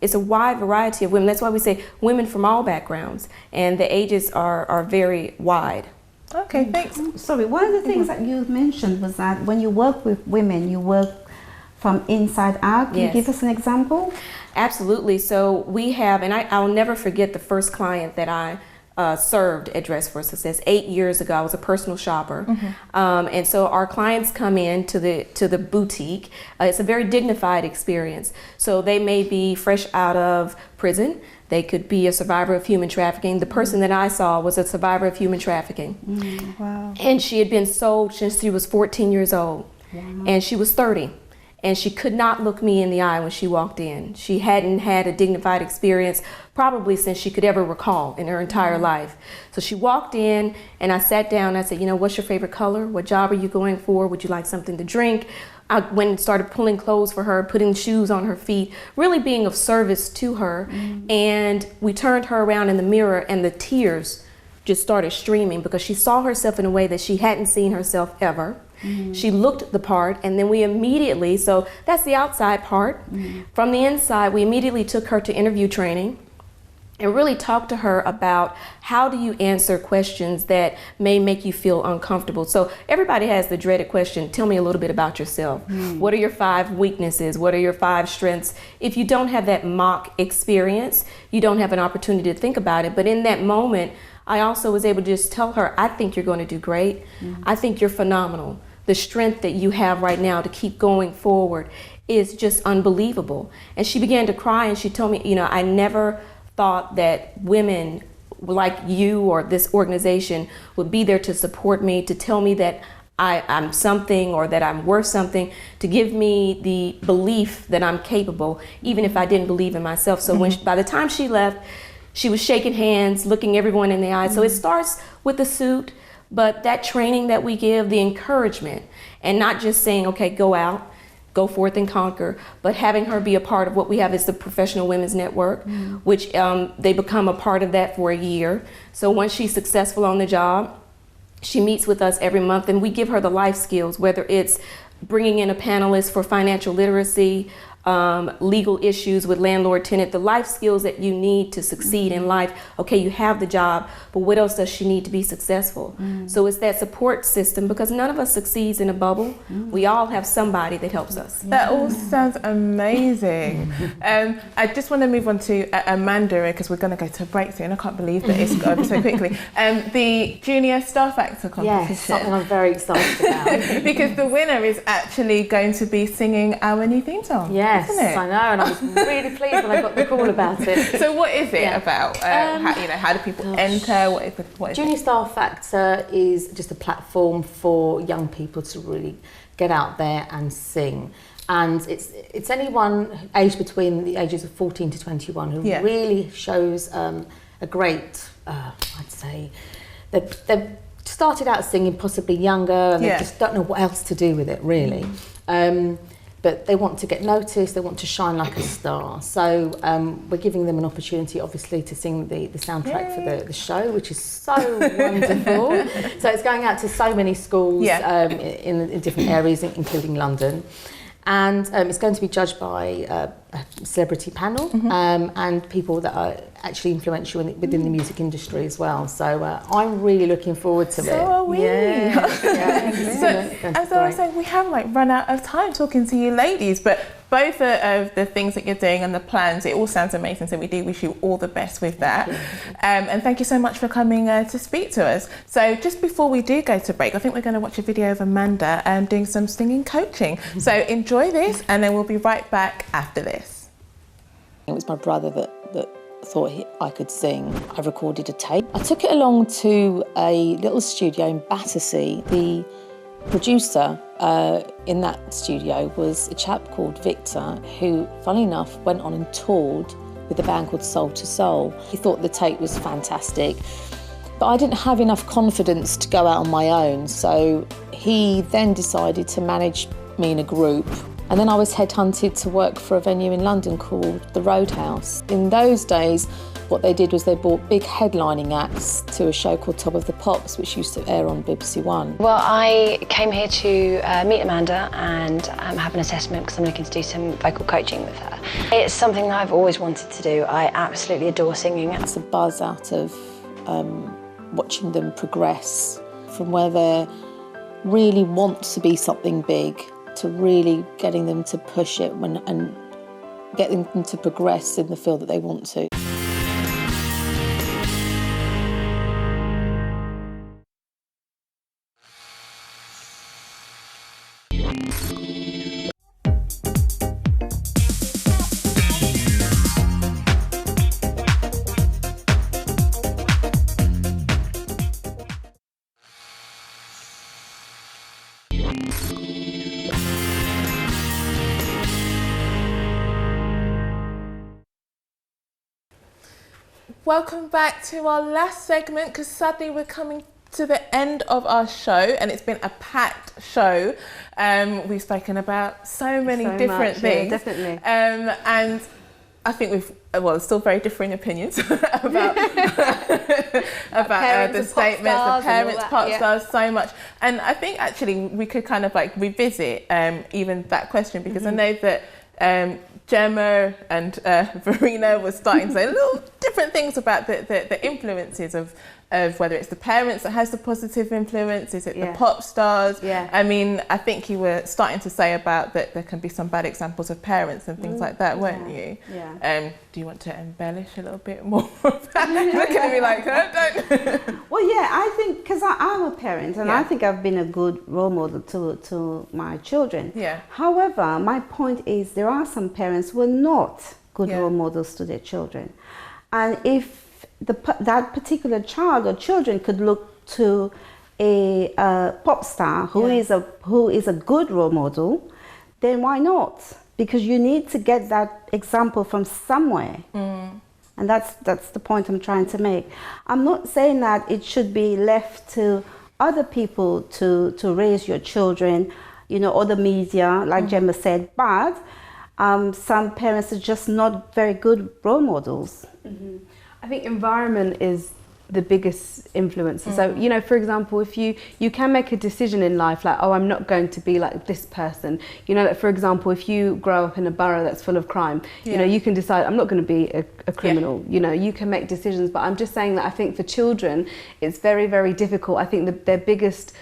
it's a wide variety of women. That's why we say women from all backgrounds, and the ages are very wide. Okay, thanks. Sorry, one of the things that you mentioned was that when you work with women, you work from inside out. Can you give us an example? Absolutely. So we have, and I'll never forget the first client that I served at Dress for Success 8 years ago. I was a personal shopper. And so our clients come in to the boutique. It's a very dignified experience. So they may be fresh out of prison. They could be a survivor of human trafficking. The person that I saw was a survivor of human trafficking. Wow. And she had been sold since she was 14 years old. And she was 30. And she could not look me in the eye when she walked in. She hadn't had a dignified experience probably since she could ever recall in her entire life. So she walked in and I sat down and I said, you know, what's your favorite color? What job are you going for? Would you like something to drink? I went and started pulling clothes for her, putting shoes on her feet, really being of service to her. And we turned her around in the mirror and the tears just started streaming because she saw herself in a way that she hadn't seen herself ever. She looked the part, and then we immediately, so that's the outside part. From the inside, we immediately took her to interview training and really talked to her about how do you answer questions that may make you feel uncomfortable. So everybody has the dreaded question, tell me a little bit about yourself. What are your 5 weaknesses? What are your 5 strengths? If you don't have that mock experience, you don't have an opportunity to think about it. But in that moment, I also was able to just tell her, I think you're going to do great. I think you're phenomenal. The strength that you have right now to keep going forward is just unbelievable. And she began to cry, and she told me, you know, I never thought that women like you or this organization would be there to support me, to tell me that I'm something or that I'm worth something, to give me the belief that I'm capable, even if I didn't believe in myself. So by the time she left, she was shaking hands, looking everyone in the eyes. So it starts with the suit, but that training that we give, the encouragement, and not just saying, okay, go out, go forth and conquer, but having her be a part of what we have is the Professional Women's Network, which they become a part of that for a year. So once she's successful on the job, she meets with us every month, and we give her the life skills, whether it's bringing in a panelist for financial literacy, legal issues with landlord-tenant, the life skills that you need to succeed in life. Okay, you have the job, but what else does she need to be successful? So it's that support system, because none of us succeeds in a bubble. We all have somebody that helps us. That all sounds amazing. I just want to move on to Amanda, because we're going to go to a break soon. I can't believe that it's over so quickly. The Junior Staff Actor competition. Yes, something I'm very excited about. Because the winner is actually going to be singing our new theme song. Yes, I know, and I was really pleased when I got the call about it. So what is it about? How do people enter? What is Junior it? Staff Actor is just a platform for young people to really get out there and sing. And it's anyone aged between the ages of 14 to 21 who really shows a great, I'd say, they've started out singing possibly younger, and they just don't know what else to do with it, really. But they want to get noticed, they want to shine like a star. So we're giving them an opportunity, obviously, to sing the soundtrack for the show, which is so wonderful. So it's going out to so many schools in different areas, including London. And it's going to be judged by a celebrity panel and people that are actually influential within the music industry as well. So I'm really looking forward to it. So are we. As I was saying, we have run out of time talking to you ladies, but both of the things that you're doing and the plans, it all sounds amazing. So we do wish you all the best with that. And thank you so much for coming to speak to us. So just before we do go to break, I think we're going to watch a video of Amanda doing some singing coaching. So enjoy this, and then we'll be right back after this. It was my brother that thought I could sing. I recorded a tape. I took it along to a little studio in Battersea. The producer in that studio was a chap called Victor, who, funnily enough, went on and toured with a band called Soul to Soul. He thought the tape was fantastic, but I didn't have enough confidence to go out on my own, so he then decided to manage me in a group. And then I was headhunted to work for a venue in London called the Roadhouse. In those days, what they did was they brought big headlining acts to a show called Top of the Pops, which used to air on BBC One. Well, I came here to meet Amanda and have an assessment because I'm looking to do some vocal coaching with her. It's something that I've always wanted to do. I absolutely adore singing. It's a buzz out of watching them progress from where they really want to be something big to really getting them to push it and getting them to progress in the field that they want to. Welcome back to our last segment, because sadly we're coming to the end of our show, and it's been a packed show. We've spoken about so many different things. Yeah, definitely. And I think still very differing opinions about the statements, the parents, pop stars, so much. And I think actually we could kind of like revisit even that question, because I know that Gemma and Verena was starting to say little different things about the influences of whether it's the parents that has the positive influence, is it the pop stars? Yeah. I mean, I think you were starting to say about that there can be some bad examples of parents and things like that, weren't you? Yeah. Do you want to embellish a little bit more? Looking at me like, don't. Well, yeah, I think, because I'm a parent, and I think I've been a good role model to my children. Yeah. However, my point is there are some parents who are not good role models to their children. And if that particular child or children could look to a pop star who is a good role model, then why not? Because you need to get that example from somewhere. And that's the point I'm trying to make. I'm not saying that it should be left to other people to raise your children, or the media, like Gemma said, but some parents are just not very good role models. I think environment is the biggest influence. So, for example, if you can make a decision in life, like, oh, I'm not going to be like this person. Like, for example, if you grow up in a borough that's full of crime, you can decide, I'm not going to be a criminal. You can make decisions. But I'm just saying that I think for children, it's very, very difficult. I think their biggest...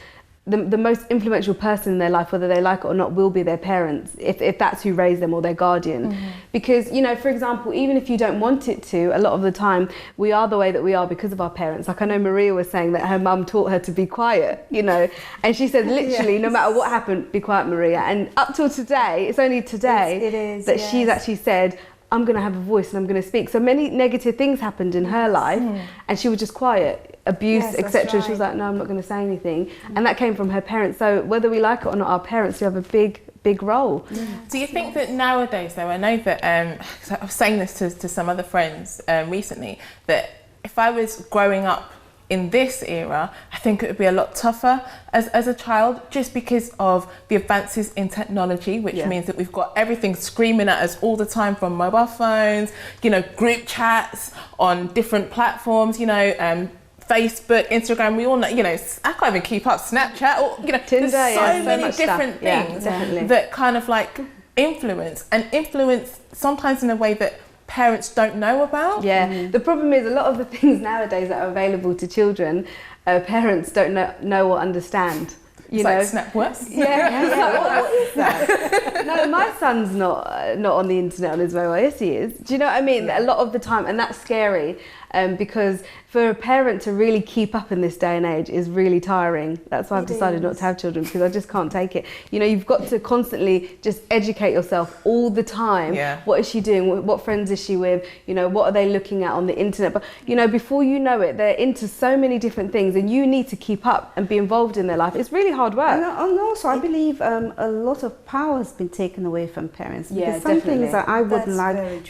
The most influential person in their life, whether they like it or not, will be their parents, if that's who raised them, or their guardian. Because, for example, even if you don't want it to, a lot of the time we are the way that we are because of our parents. Like, I know Maria was saying that her mum taught her to be quiet, and she said literally, no matter what happened, be quiet, Maria. And up till today, it's only today that she's actually said, I'm going to have a voice and I'm going to speak. So many negative things happened in her life, and she was just quiet. Abuse, etc. Right. She was like, no, I'm not going to say anything. And that came from her parents. So whether we like it or not, our parents do have a big role. Do you think that nowadays, though, I know that I was saying this to some other friends recently, that if I was growing up in this era, I think it would be a lot tougher as a child, just because of the advances in technology, which means that we've got everything screaming at us all the time, from mobile phones, group chats on different platforms, Facebook, Instagram, we all know, I can't even keep up Snapchat, or, Tinder, there's so many different things that kind of like influence sometimes in a way that parents don't know about. The problem is a lot of the things nowadays that are available to children, parents don't know or understand. Like Snap what? What is that? No, my son's not on the internet on his mobile. Yes, he is. Do you know what I mean? A lot of the time, and that's scary, because for a parent to really keep up in this day and age is really tiring. That's why I've decided not to have children, because I just can't take it. You've got to constantly just educate yourself all the time. What is she doing? What friends is she with? What are they looking at on the internet? But before you know it, they're into so many different things, and you need to keep up and be involved in their life. It's really hard work. And also, I believe a lot of power has been taken away from parents, because some things that I wouldn't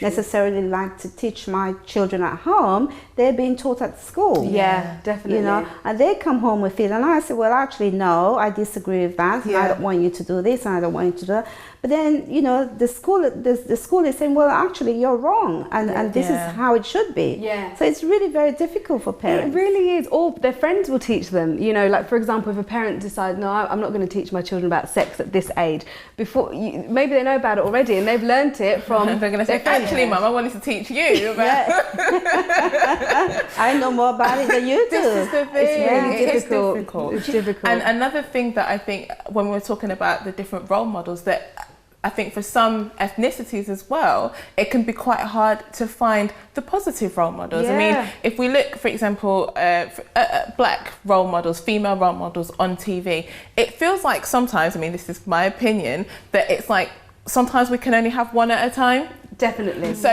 necessarily like to teach my children at home, they're being taught at school. Yeah, definitely. And they come home with it, and I say, well, actually, no, I disagree with that. And I don't want you to do this, and I don't want you to do that. But then, the school is saying, well, actually, you're wrong, and this is how it should be. So it's really very difficult for parents. It really is. Or their friends will teach them. Like, for example, if a parent decides, no, I'm not going to teach my children about sex at this age, maybe they know about it already, and they've learnt it from. They're going to say, actually, Mum, I wanted to teach you about. I know more about it than you do. This is the thing. It's really difficult. It's difficult. And another thing that I think, when we're talking about the different role models, that I think for some ethnicities as well, it can be quite hard to find the positive role models. I mean, if we look, for example, black role models, female role models on TV, it feels like sometimes, this is my opinion, that it's like sometimes we can only have one at a time. Definitely. So,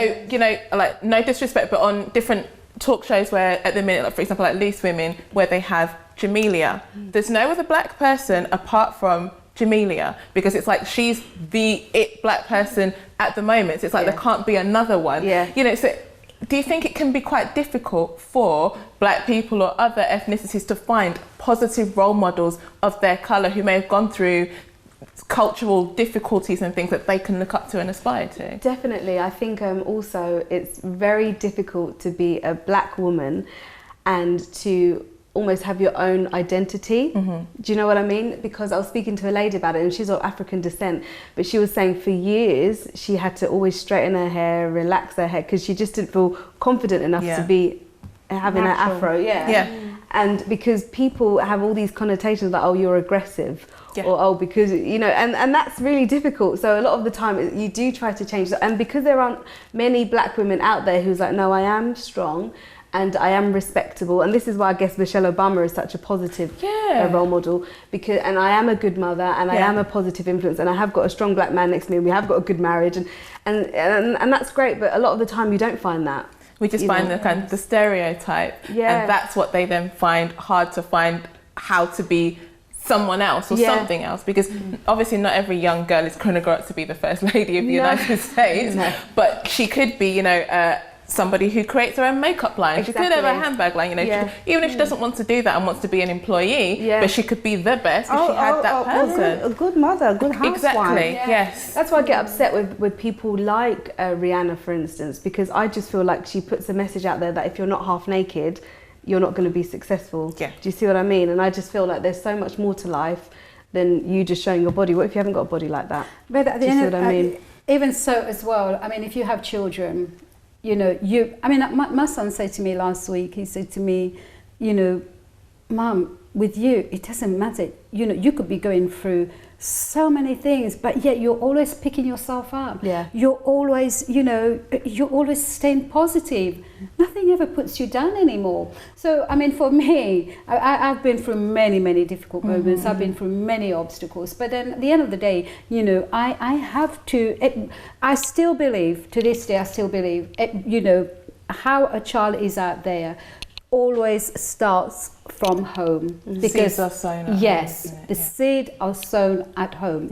like, no disrespect, but on different talk shows where at the minute, like, for example, like Loose Women, where they have Jamelia, there's no other black person apart from Jamelia, because it's like she's the black person at the moment. So it's like there can't be another one. So do you think it can be quite difficult for black people or other ethnicities to find positive role models of their colour who may have gone through cultural difficulties and things that they can look up to and aspire to? Definitely. I think also it's very difficult to be a black woman and to almost have your own identity. Do you know what I mean? Because I was speaking to a lady about it, and she's of African descent, but she was saying for years she had to always straighten her hair, relax her hair, because she just didn't feel confident enough to be having an afro. And because people have all these connotations like, oh, you're aggressive, or oh, because, you know, and that's really difficult. So a lot of the time you do try to change that, and because there aren't many black women out there who's like, no, I am strong and I am respectable, and this is why I guess Michelle Obama is such a positive role model, because, and I am a good mother, and I am a positive influence, and I have got a strong black man next to me, and we have got a good marriage, and that's great. But a lot of the time you don't find that. We just find the kind of the stereotype, and that's what they then find hard to find, how to be someone else or something else, because obviously not every young girl is going to grow up to be the First Lady of the United States, but she could be, you know, somebody who creates her own makeup line. She could have a handbag line, you know, even if she doesn't want to do that and wants to be an employee, but she could be the best if she had that person. A good mother, a good housewife. Exactly, yes. That's why I get upset with people like Rihanna, for instance, because I just feel like she puts a message out there that if you're not half naked, you're not going to be successful. Do you see what I mean? And I just feel like there's so much more to life than you just showing your body. What if you haven't got a body like that? But at the Do you see end what I mean? Even so as well, I mean, if you have children, you know, my son said to me last week, he said to me, you know, Mum, with you, it doesn't matter. You know, you could be going through so many things, but yet you're always picking yourself up. You're always, you know, you're always staying positive. Nothing ever puts you down anymore. So, I mean, for me, I've been through many, many difficult moments. I've been through many obstacles. But then at the end of the day, you know, I have to, I still believe, to this day, I still believe, you know, how a child is out there always starts from home. Because seeds are sown at home, the seed are sown at home.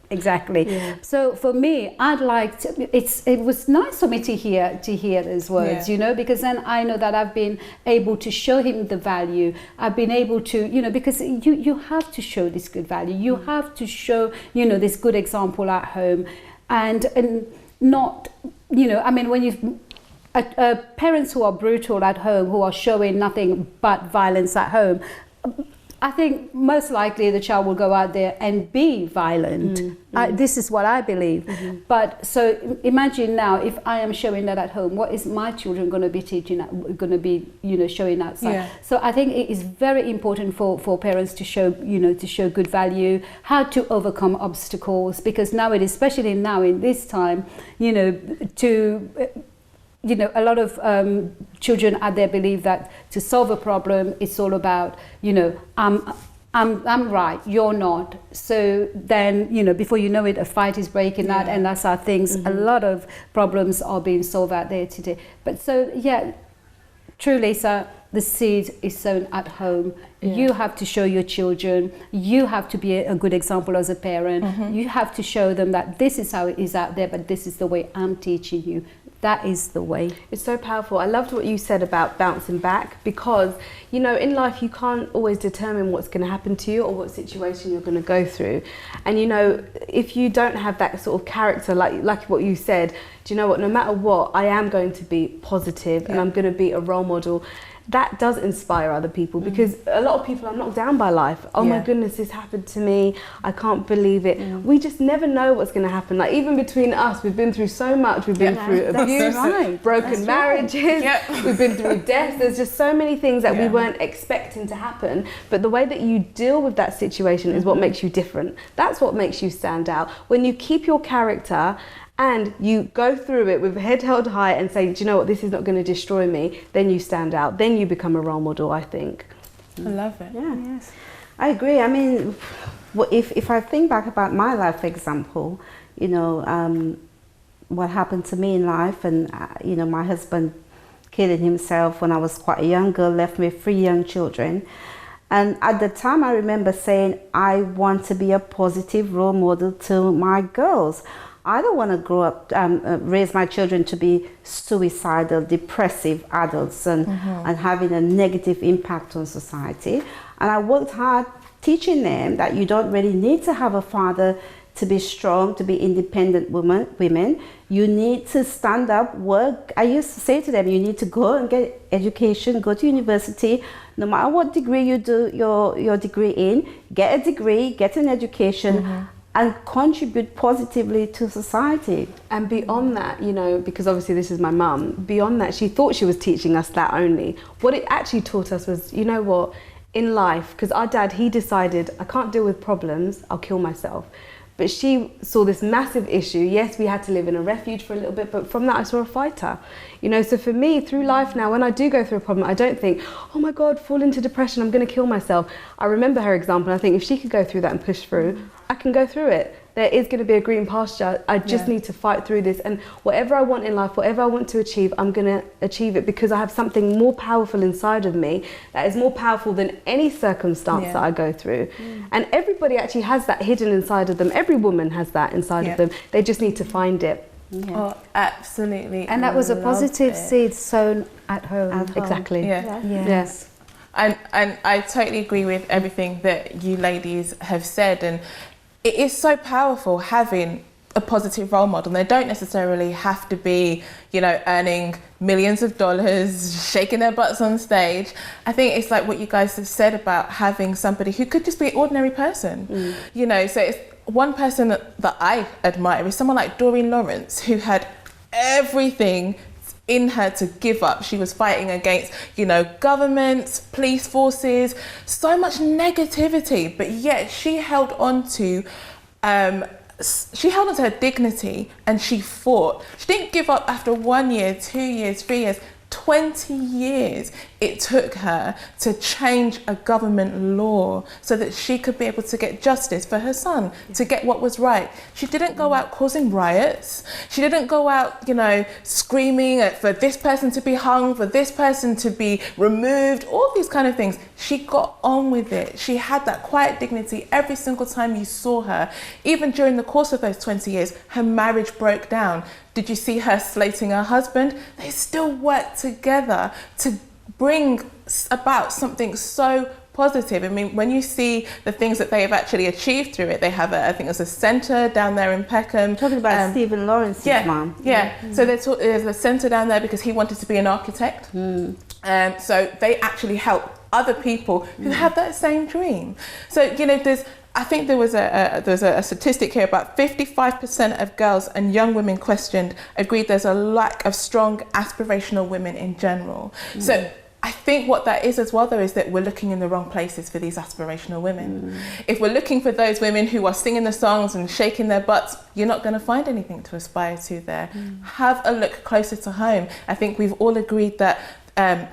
Exactly. So for me, I'd like to, it was nice for me to hear those words, you know, because then I know that I've been able to show him the value. I've been able to, you know, because you have to show this good value. You have to show, you know, this good example at home, and not, you know, I mean, when you've parents who are brutal at home, who are showing nothing but violence at home, I think most likely the child will go out there and be violent. This is what I believe. But so imagine now, if I am showing that at home, what is my children going to be teaching, going to be, you know, showing outside? So I think it is very important for parents to show, you know, to show good value, how to overcome obstacles, because nowadays, especially now in this time, you know, you know, a lot of children out there believe that to solve a problem, it's all about, you know, I'm right, you're not. So then, you know, before you know it, a fight is breaking out, and that's how things, a lot of problems are being solved out there today. But so, truly, Lisa, the seed is sown at home. You have to show your children, you have to be a good example as a parent. You have to show them that this is how it is out there, but this is the way I'm teaching you. That is the way. It's so powerful. I loved what you said about bouncing back, because, you know, in life you can't always determine what's going to happen to you or what situation you're going to go through. And, you know, if you don't have that sort of character, like what you said, do you know what, no matter what, I am going to be positive and I'm going to be a role model. That does inspire other people, because a lot of people are knocked down by life. Oh my goodness, this happened to me. I can't believe it. We just never know what's going to happen. Like, even between us, we've been through so much. We've been through abuse, broken marriages. We've been through death. There's just so many things that we weren't expecting to happen. But the way that you deal with that situation is what makes you different. That's what makes you stand out. When you keep your character and you go through it with head held high and say, do you know what, this is not going to destroy me, then you stand out. Then you become a role model, I think. I love it. Yes, I agree. I mean, if I think back about my life, for example, you know, what happened to me in life, and, you know, my husband killing himself when I was quite a young girl, left me with 3 young children. And at the time, I remember saying, I want to be a positive role model to my girls. I don't want to grow up, raise my children to be suicidal, depressive adults and having a negative impact on society. And I worked hard teaching them that you don't really need to have a father to be strong, to be independent women. You need to stand up, work. I used to say to them, you need to go and get education, go to university, no matter what degree you do your degree in, get a degree, get an education, and contribute positively to society. And beyond that, you know, because obviously this is my mum, beyond that, she thought she was teaching us that only. What it actually taught us was, you know what, in life, because our dad, he decided, I can't deal with problems, I'll kill myself. But she saw this massive issue. Yes, we had to live in a refuge for a little bit, but from that I saw a fighter. You know, so for me, through life now, when I do go through a problem, I don't think, oh my God, fall into depression, I'm gonna kill myself. I remember her example, and I think if she could go through that and push through, I can go through it. There is going to be a green pasture. I just need to fight through this, and whatever I want in life, whatever I want to achieve, I'm going to achieve it because I have something more powerful inside of me that is more powerful than any circumstance that I go through. And everybody actually has that hidden inside of them. Every woman has that inside of them. They just need to find it. Oh, absolutely. And that was a positive seed sown at home. Exactly. Yes. And I totally agree with everything that you ladies have said, and it is so powerful having a positive role model. They don't necessarily have to be, you know, earning millions of dollars, shaking their butts on stage. I think it's like what you guys have said about having somebody who could just be an ordinary person. You know, so it's one person that I admire is someone like Doreen Lawrence, who had everything in her to give up. She was fighting against, you know, governments, police forces, so much negativity, but yet she held on to her dignity, and she fought. She didn't give up after 1 year, 2 years, 3 years. 20 years it took her to change a government law so that she could be able to get justice for her son, to get what was right. She didn't go out causing riots. She didn't go out, you know, screaming for this person to be hung, for this person to be removed, all these kind of things. She got on with it. She had that quiet dignity every single time you saw her. Even during the course of those 20 years, her marriage broke down. Did you see her slating her husband? They still worked together to bring about something so positive. I mean, when you see the things that they have actually achieved through it, they have, I think there's a centre down there in Peckham. Talking about Stephen Lawrence's mum. So there's a centre down there because he wanted to be an architect. So they actually help other people who have that same dream. So, you know, I think there was a statistic here about 55% of girls and young women questioned agreed there's a lack of strong aspirational women in general. So I think what that is as well, though, is that we're looking in the wrong places for these aspirational women. If we're looking for those women who are singing the songs and shaking their butts, you're not going to find anything to aspire to there. Have a look closer to home. I think we've all agreed that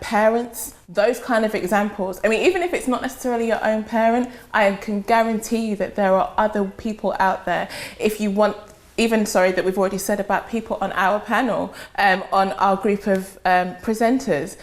parents, those kind of examples, I mean, even if it's not necessarily your own parent, I can guarantee you that there are other people out there. If you want, that we've already said about people on our panel, on our group of presenters,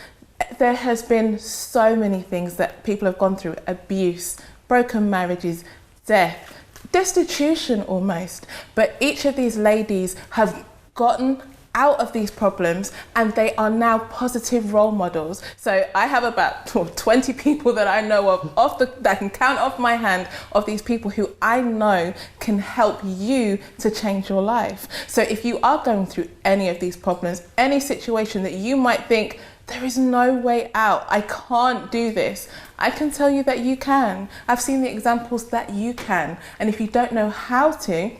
there has been so many things that people have gone through: abuse, broken marriages, death, destitution almost. But each of these ladies have gotten out of these problems, and they are now positive role models. So I have about 20 people that I know of that I can count off my hand, of these people who I know can help you to change your life. So if you are going through any of these problems, any situation that you might think, there is no way out, I can't do this, I can tell you that you can. I've seen the examples that you can. And if you don't know how to,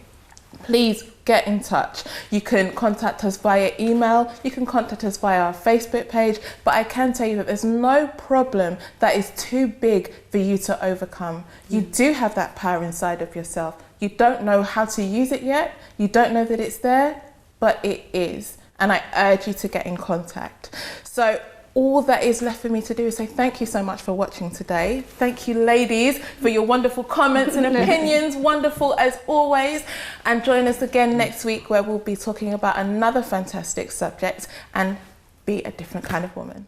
please get in touch. You can contact us via email, you can contact us via our Facebook page, but I can tell you that there's no problem that is too big for you to overcome. You do have that power inside of yourself. You don't know how to use it yet, you don't know that it's there, but it is. And I urge you to get in contact. So all that is left for me to do is say thank you so much for watching today. Thank you, ladies, for your wonderful comments and opinions. Wonderful as always. And join us again next week, where we'll be talking about another fantastic subject and be a different kind of woman.